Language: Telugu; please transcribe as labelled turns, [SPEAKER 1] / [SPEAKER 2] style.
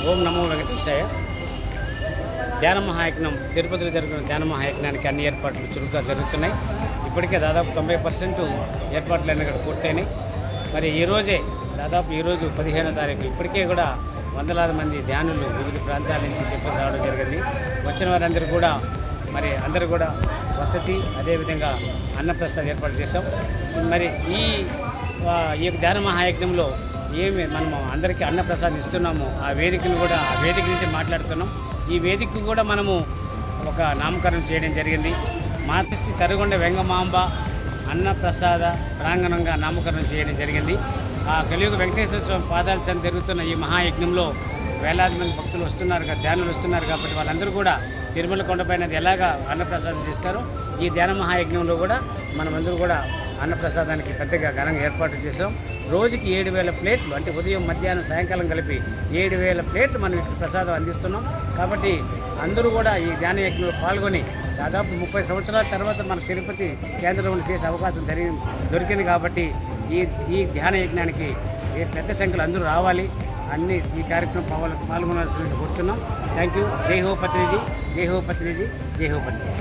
[SPEAKER 1] ఓం నమో వెంకటేశాయ. ధ్యాన మహాయజ్ఞం తిరుపతిలో జరుగుతున్న ధ్యాన మహాయజ్ఞానికి అన్ని ఏర్పాట్లు చురుగ్గా జరుగుతున్నాయి. ఇప్పటికే దాదాపు 90% ఏర్పాట్లు అన్నీ కూడా పూర్తయినాయి. మరి ఈరోజే దాదాపు ఈరోజు 15వ తారీఖు ఇప్పటికే కూడా వందలాది మంది ధ్యానులు వివిధ ప్రాంతాల నుంచి తిరుపతి రావడం జరిగింది. వచ్చిన వారందరూ కూడా అందరూ కూడా వసతి అదేవిధంగా అన్నప్రసాదం ఏర్పాటు చేశాం. మరి ఈ ధ్యాన మహాయజ్ఞంలో మనము అందరికీ అన్నప్రసాదం ఇస్తున్నాము. ఆ వేదిక నుంచి మాట్లాడుతున్నాం. ఈ వేదికకు కూడా మనము ఒక నామకరణం చేయడం జరిగింది. మాతృశ్రీ తరుగుండ వెంగమాంబ అన్నప్రసాద ప్రాంగణంగా నామకరణం చేయడం జరిగింది. ఆ కలియుగ వెంకటేశ్వర స్వామి పాదాల చెంత జరుగుతున్న ఈ మహాయజ్ఞంలో వేలాది మంది భక్తులు వస్తున్నారు, ధ్యానులు వస్తున్నారు. కాబట్టి వాళ్ళందరూ కూడా తిరుమల కొండపైన ఎలాగా అన్నప్రసాదం చేస్తారో ఈ ధ్యాన మహాయజ్ఞంలో కూడా మనమందరూ కూడా అన్నప్రసాదానికి పెద్దగా ఘనంగా ఏర్పాటు చేసాం. రోజుకి 7,000 ప్లేట్లు, అంటే ఉదయం మధ్యాహ్నం సాయంకాలం కలిపి 7,000 ప్లేట్లు మనం ఇక్కడ ప్రసాదం అందిస్తున్నాం. కాబట్టి అందరూ కూడా ఈ ధ్యాన యజ్ఞంలో పాల్గొని దాదాపు 30 సంవత్సరాల తర్వాత మన తిరుపతి కేంద్రంలో చేసే అవకాశం దొరికింది. కాబట్టి ఈ ధ్యాన యజ్ఞానికి పెద్ద సంఖ్యలో అందరూ రావాలి, ఈ కార్యక్రమం పాల్గొనాల్సిందిగా కోరుతున్నాం. Thank you. జై హో పత్రిజీ, జై హో పత్రిజీ, జై హో పత్రిజీ.